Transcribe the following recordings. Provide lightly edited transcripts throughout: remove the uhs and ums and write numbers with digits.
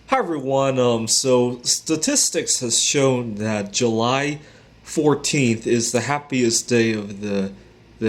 Hi everyone. So statistics has shown that July 14th is the happiest day of the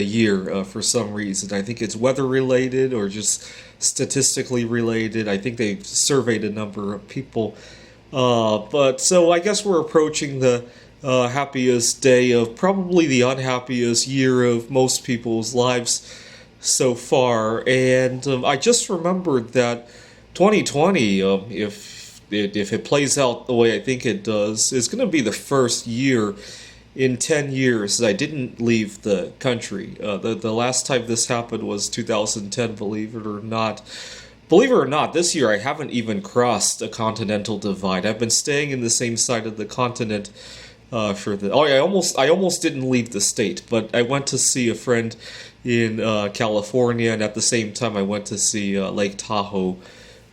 year for some reason. I think it's weather related or just statistically related. I think they surveyed a number of people. But so I guess we're approaching the happiest day of probably the unhappiest year of most people's lives so far. And I just remembered that 2020, if it plays out the way I think it does, is going to be the first year in 10 years that I didn't leave the country. The last time this happened was 2010, believe it or not. Believe it or not, this year I haven't even crossed a continental divide. I've been staying in the same side of the continent for the. Oh, I almost didn't leave the state, but I went to see a friend in California, and at the same time I went to see Lake Tahoe,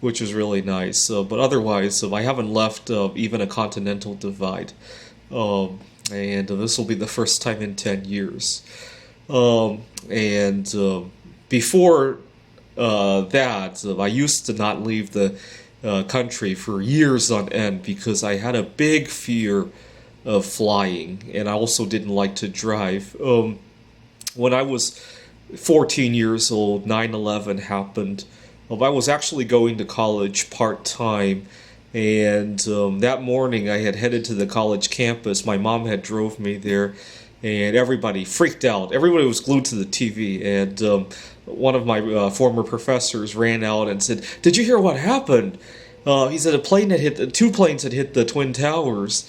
which was really nice. But otherwise, I haven't left even a continental divide, and this will be the first time in 10 years. And before that, I used to not leave the country for years on end because I had a big fear of flying, and I also didn't like to drive. When I was 14 years old, 9/11 happened. I was actually going to college part time, and that morning I had headed to the college campus. My mom had drove me there, and everybody freaked out. Everybody was glued to the TV, and one of my former professors ran out and said, "Did you hear what happened?" He said a plane had hit, two planes had hit the Twin Towers,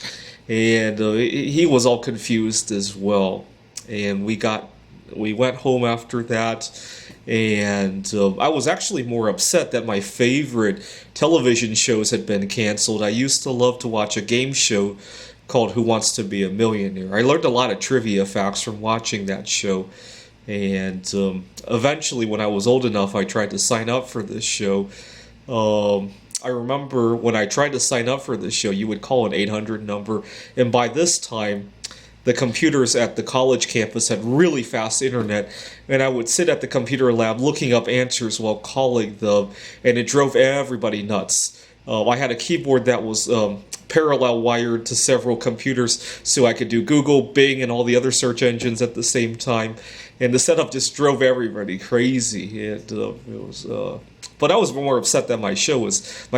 and he was all confused as well. And we went home after that, and I was actually more upset that my favorite television shows had been canceled. I used to love to watch a game show called Who Wants to Be a Millionaire. I learned a lot of trivia facts from watching that show, and eventually, when I was old enough, I tried to sign up for this show. I remember when I tried to sign up for this show, you would call an 800 number, and by this time, the computers at the college campus had really fast internet, and I would sit at the computer lab looking up answers while calling them, and it drove everybody nuts. I had a keyboard that was parallel wired to several computers so I could do Google, Bing, and all the other search engines at the same time, and the setup just drove everybody crazy. And it was but I was more upset that my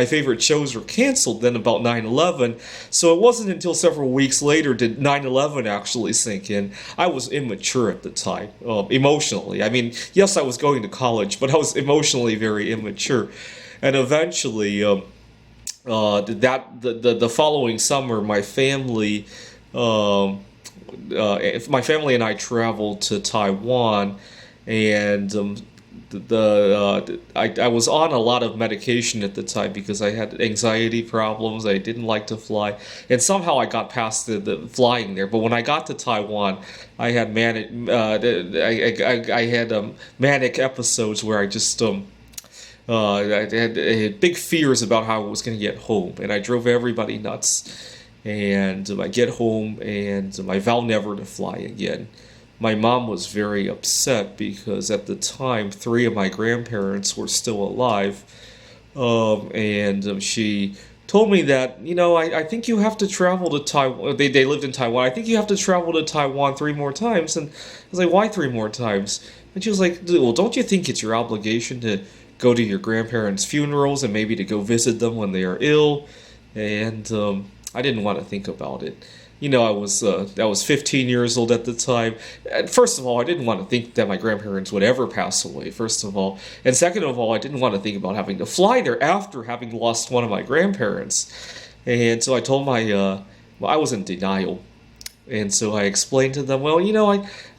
favorite shows were canceled than about 9/11. So it wasn't until several weeks later did 9/11 actually sink in. I was immature at the time, emotionally. I mean, yes, I was going to college, but I was emotionally very immature. And eventually, the following summer, my family and I traveled to Taiwan, and I was on a lot of medication at the time because I had anxiety problems. I didn't like to fly, and somehow I got past the flying there. But when I got to Taiwan, I had manic episodes where I had big fears about how I was going to get home, and I drove everybody nuts. And I get home, and I vow never to fly again. My mom was very upset because at the time, three of my grandparents were still alive, and she told me that, I think you have to travel to Taiwan. They lived in Taiwan. I think you have to travel to Taiwan three more times. And I was like, why three more times? And she was like, well, don't you think it's your obligation to go to your grandparents' funerals and maybe to go visit them when they are ill? And I didn't want to think about it. I was 15 years old at the time. First of all, I didn't want to think that my grandparents would ever pass away, first of all. And second of all, I didn't want to think about having to fly there after having lost one of my grandparents. And so I told I was in denial. And so I explained to them, well,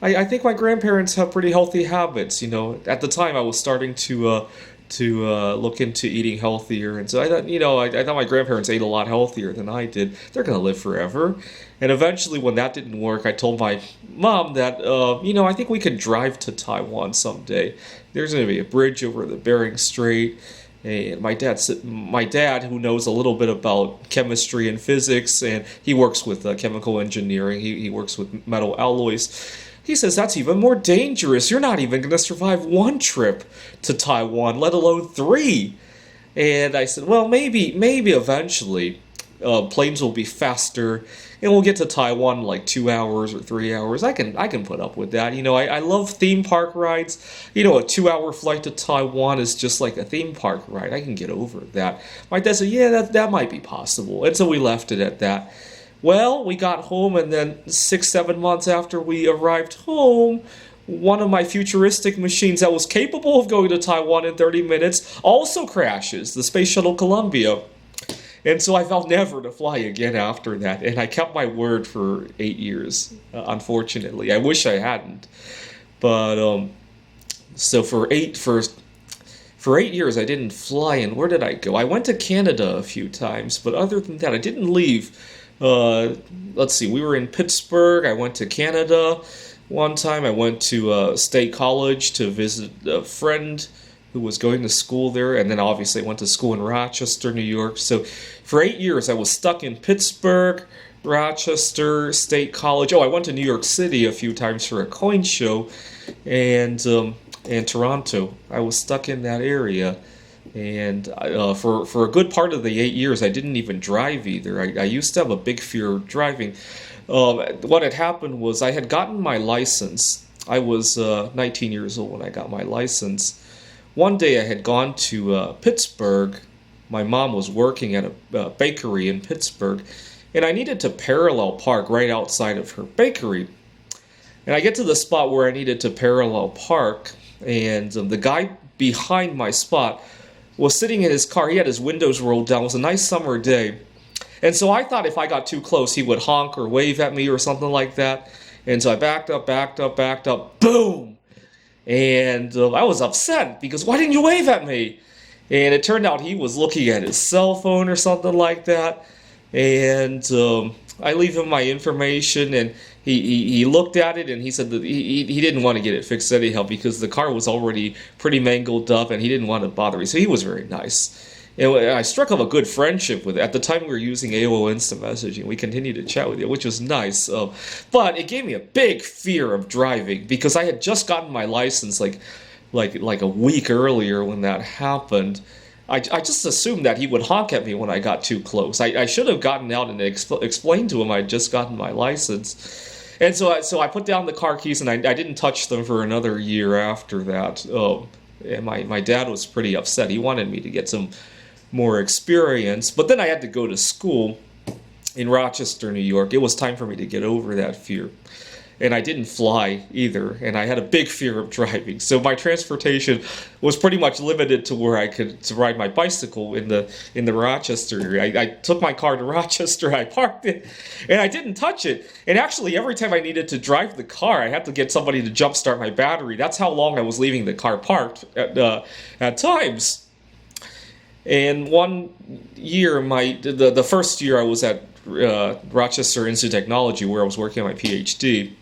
I think my grandparents have pretty healthy habits. At the time I was starting to look into eating healthier, and so I thought, I thought my grandparents ate a lot healthier than I did. They're gonna live forever. And eventually, when that didn't work, I told my mom that, I think we could drive to Taiwan someday. There's gonna be a bridge over the Bering Strait. And my dad, who knows a little bit about chemistry and physics, and he works with chemical engineering. He works with metal alloys. He says that's even more dangerous. You're not even going to survive one trip to Taiwan, let alone three. And I said, well, maybe eventually planes will be faster, and we'll get to Taiwan in like 2 hours or 3 hours. I can put up with that. I love theme park rides. A 2 hour flight to Taiwan is just like a theme park ride. I can get over that. My dad said, yeah, that might be possible, and so we left it at that. Well, we got home, and then 6, 7 months after we arrived home, one of my futuristic machines that was capable of going to Taiwan in 30 minutes also crashes, the Space Shuttle Columbia. And so I vowed never to fly again after that, and I kept my word for 8 years. Unfortunately, I wish I hadn't. But so for 8 years, I didn't fly. And where did I go? I went to Canada a few times, but other than that, I didn't leave. Let's see. We were in Pittsburgh. I went to Canada one time. I went to State College to visit a friend who was going to school there, and then obviously I went to school in Rochester, New York. So for 8 years, I was stuck in Pittsburgh, Rochester, State College. Oh, I went to New York City a few times for a coin show, and Toronto. I was stuck in that area, and for a good part of the 8 years, I didn't even drive either. I used to have a big fear of driving. What had happened was I had gotten my license. I was 19 years old when I got my license. One day I had gone to Pittsburgh. My mom was working at a bakery in Pittsburgh, and I needed to parallel park right outside of her bakery. And I get to the spot where I needed to parallel park, and the guy behind my spot was sitting in his car. He had his windows rolled down. It was a nice summer day. And so I thought if I got too close, he would honk or wave at me or something like that. And so I backed up, boom! And I was upset because why didn't you wave at me? And it turned out he was looking at his cell phone or something like that. And I leave him my information, and he looked at it, and he said that he didn't want to get it fixed anyhow because the car was already pretty mangled up, and he didn't want to bother me. So he was very nice. And I struck up a good friendship with it. At the time, we were using AOL Instant Messaging. We continued to chat with it, which was nice. But it gave me a big fear of driving because I had just gotten my license like a week earlier when that happened. I just assumed that he would honk at me when I got too close. I should have gotten out and explained to him I'd just gotten my license. And so I put down the car keys, and I didn't touch them for another year after that. And my dad was pretty upset. He wanted me to get some more experience, but then I had to go to school in Rochester, New York. It was time for me to get over that fear, and I didn't fly either, and I had a big fear of driving, so my transportation was pretty much limited to where I could ride my bicycle in the Rochester area. I took my car to Rochester, I parked it, and I didn't touch it. And actually, every time I needed to drive the car, I had to get somebody to jumpstart my battery. That's how long I was leaving the car parked at times. And one year, the first year I was at Rochester Institute of Technology, where I was working on my PhD,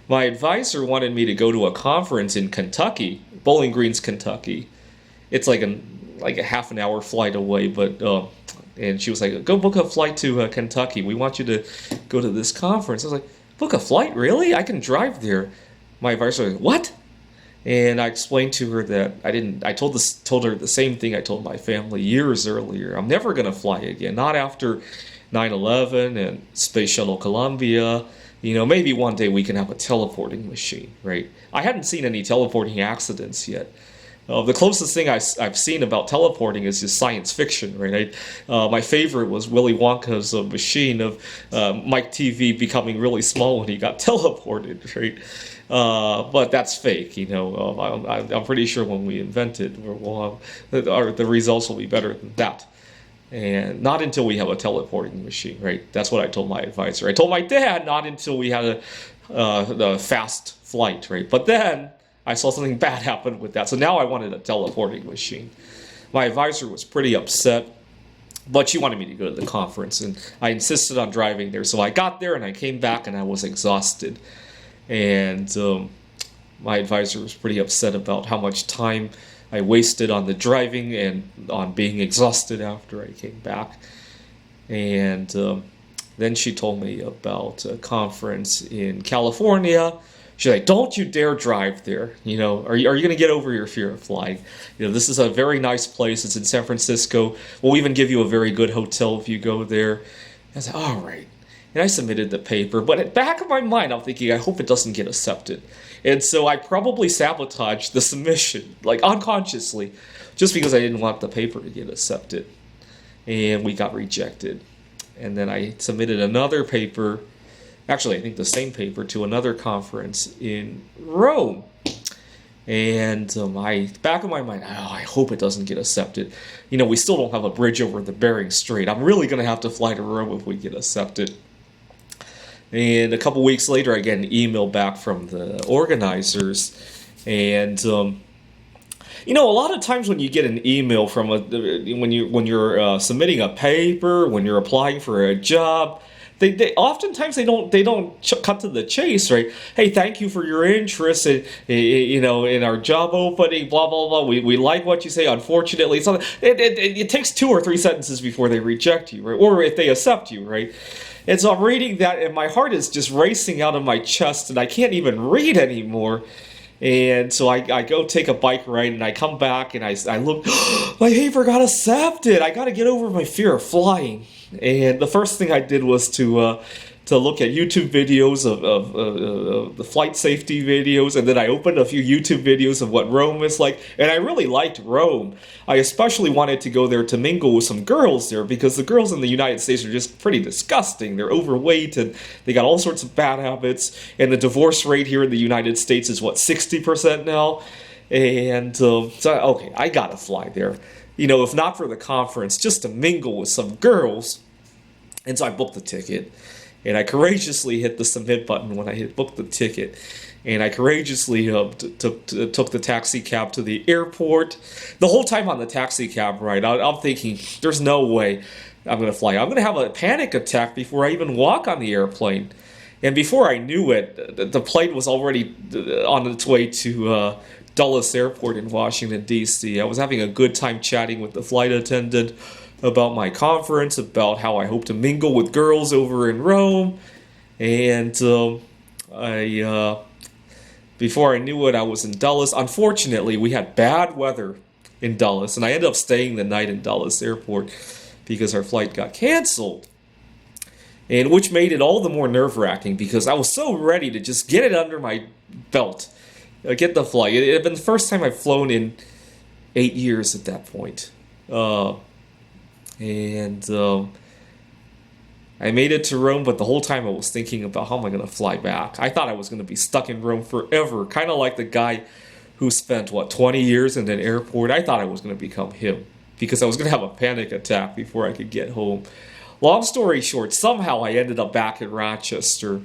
my advisor wanted me to go to a conference in Kentucky, Bowling Green's Kentucky. It's like a half an hour flight away, but and she was like, "Go book a flight to Kentucky. We want you to go to this conference." I was like, "Book a flight? Really? I can drive there." My advisor was like, "What?" And I explained to her that I told her the same thing I told my family years earlier. I'm never going to fly again. Not after 9/11 and Space Shuttle Columbia. Maybe one day we can have a teleporting machine, right? I hadn't seen any teleporting accidents yet. The closest thing I've seen about teleporting is just science fiction, right? My favorite was Willy Wonka's machine of Mike TV becoming really small when he got teleported, right? But that's fake, I'm pretty sure when we invent it, the results will be better than that. And not until we have a teleporting machine, right? That's what I told my advisor. I told my dad not until we had the fast flight, right? But then I saw something bad happen with that. So now I wanted a teleporting machine. My advisor was pretty upset, but she wanted me to go to the conference, and I insisted on driving there. So I got there, and I came back, and I was exhausted. And my advisor was pretty upset about how much time I wasted on the driving and on being exhausted after I came back. And then she told me about a conference in California She's like, "Don't you dare drive there. You know, are you going to get over your fear of flying? You know, this is a very nice place. It's in San Francisco. We'll even give you a very good hotel if you go there." I said, "All right." And I submitted the paper, but at the back of my mind, I'm thinking, I hope it doesn't get accepted. And so I probably sabotaged the submission, like unconsciously, just because I didn't want the paper to get accepted. And we got rejected. And then I submitted another paper, actually, I think the same paper, to another conference in Rome. And back of my mind, I hope it doesn't get accepted. You know, we still don't have a bridge over the Bering Strait. I'm really going to have to fly to Rome if we get accepted. And a couple weeks later, I get an email back from the organizers. And, you know, a lot of times when you get an email from when you're submitting a paper, when you're applying for a job, they oftentimes they don't cut to the chase, right? Hey, thank you for your interest in, you know, in our job opening, blah blah blah. We like what you say. Unfortunately, it takes 2 or 3 sentences before they reject you, right? Or if they accept you, right? And so I'm reading that, and my heart is just racing out of my chest, and I can't even read anymore. And so I go take a bike ride, and I come back, and I look, my paper got accepted. I got to get over my fear of flying. And the first thing I did was to look at YouTube videos of the flight safety videos, and then I opened a few YouTube videos of what Rome is like, and I really liked Rome. I especially wanted to go there to mingle with some girls there, because the girls in the United States are just pretty disgusting. They're overweight, and they got all sorts of bad habits, and the divorce rate here in the United States is, 60% now? And so, okay, I gotta fly there. You know, if not for the conference, just to mingle with some girls. And so I booked the ticket. And I courageously hit the submit button when I booked the ticket. And I courageously took the taxi cab to the airport. The whole time on the taxi cab ride, I'm thinking, there's no way I'm going to fly. I'm going to have a panic attack before I even walk on the airplane. And before I knew it, the plane was already on its way to Dulles Airport in Washington, D.C. I was having a good time chatting with the flight attendant about my conference, about how I hope to mingle with girls over in Rome. And before I knew it, I was in Dulles. Unfortunately, we had bad weather in Dulles, and I ended up staying the night in Dulles Airport because our flight got canceled. And which made it all the more nerve-wracking, because I was so ready to just get it under my belt, get the flight. It had been the first time I've flown in 8 years at that point. I made it to Rome, but the whole time I was thinking about how am I going to fly back. I thought I was going to be stuck in Rome forever, kind of like the guy who spent, 20 years in an airport. I thought I was going to become him, because I was going to have a panic attack before I could get home. Long story short, somehow I ended up back in Rochester,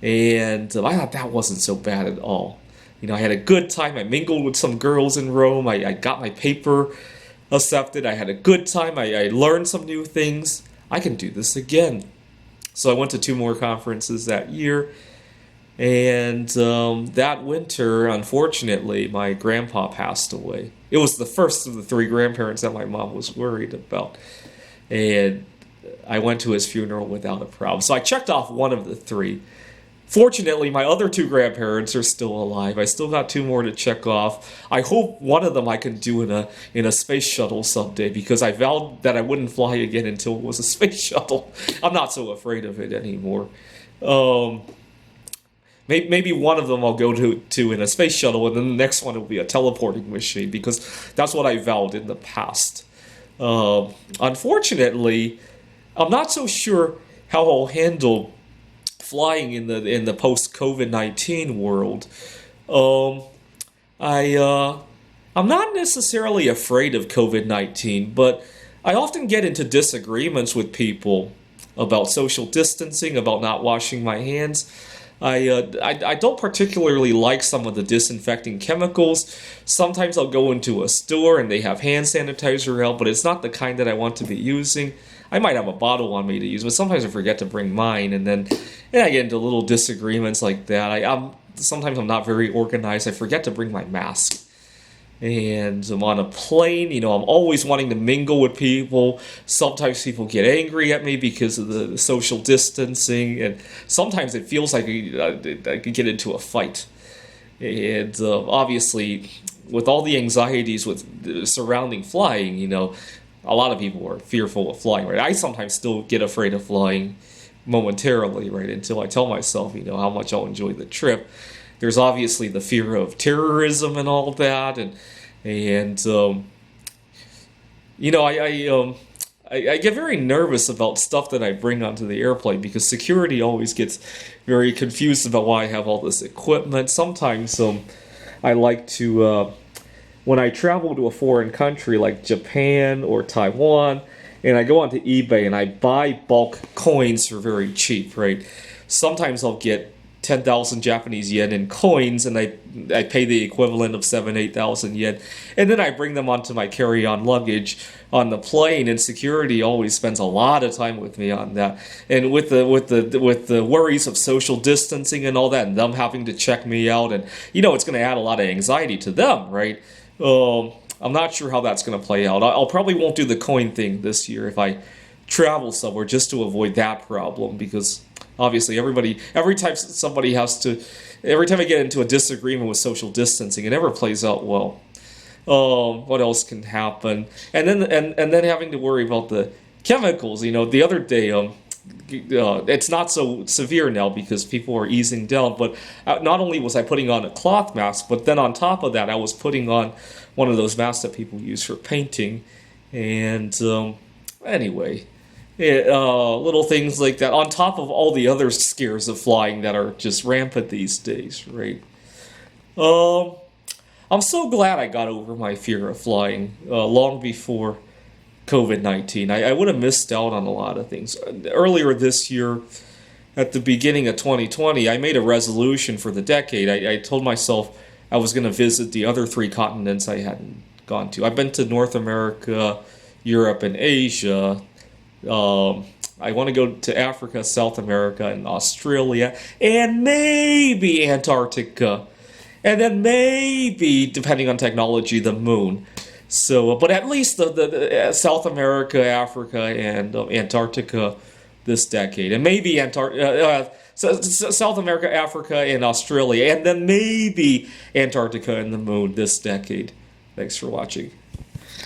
and I thought that wasn't so bad at all. You know, I had a good time. I mingled with some girls in Rome. I got my paper accepted. I had a good time. I learned some new things. I can do this again. So I went to 2 more conferences that year. And that winter, unfortunately, my grandpa passed away. It was the first of the 3 grandparents that my mom was worried about. And I went to his funeral without a problem. So I checked off one of the 3. Fortunately, my other 2 grandparents are still alive. I still got 2 more to check off. I hope one of them I can do in a space shuttle someday, because I vowed that I wouldn't fly again until it was a space shuttle. I'm not so afraid of it anymore. Maybe one of them I'll go to in a space shuttle, and then the next one will be a teleporting machine, because that's what I vowed in the past. Unfortunately, I'm not so sure how I'll handle flying in the post-COVID-19 world. I'm not necessarily afraid of COVID-19, but I often get into disagreements with people about social distancing, about not washing my hands. I don't particularly like some of the disinfecting chemicals. Sometimes I'll go into a store and they have hand sanitizer out, but it's not the kind that I want to be using. I might have a bottle on me to use, but sometimes I forget to bring mine, and then I get into little disagreements like that. Sometimes I'm not very organized. I forget to bring my mask. And I'm on a plane, I'm always wanting to mingle with people. Sometimes people get angry at me because of the social distancing, and sometimes it feels like I could get into a fight. And obviously, with all the anxieties surrounding flying, a lot of people are fearful of flying, right? I sometimes still get afraid of flying momentarily, right, until I tell myself, how much I'll enjoy the trip. There's obviously the fear of terrorism and all that, and you know, I get very nervous about stuff that I bring onto the airplane because security always gets very confused about why I have all this equipment. Sometimes I like to, when I travel to a foreign country like Japan or Taiwan, and I go onto eBay and I buy bulk coins for very cheap, right? Sometimes I'll get 10,000 Japanese yen in coins, and I pay the equivalent of 8,000 yen, and then I bring them onto my carry-on luggage on the plane. And security always spends a lot of time with me on that, and with the worries of social distancing and all that, and them having to check me out, and it's going to add a lot of anxiety to them, right? I'm not sure how that's going to play out. I'll probably won't do the coin thing this year if I travel somewhere, just to avoid that problem, because obviously every time I get into a disagreement with social distancing, it never plays out well. What else can happen? And then having to worry about the chemicals. The other day, it's not so severe now because people are easing down. But not only was I putting on a cloth mask, but then on top of that, I was putting on one of those masks that people use for painting. And anyway, little things like that, on top of all the other scares of flying that are just rampant these days, right? I'm so glad I got over my fear of flying long before COVID-19. I would have missed out on a lot of things. Earlier this year, at the beginning of 2020, I made a resolution for the decade. I told myself I was going to visit the other 3 continents I hadn't gone to. I've been to North America, Europe, and Asia. I want to go to Africa, South America, and Australia, and maybe Antarctica. And then maybe, depending on technology, the moon. So, but at least the South America, Africa, and Antarctica this decade. And maybe South America, Africa, and Australia. And then maybe Antarctica and the moon this decade. Thanks for watching.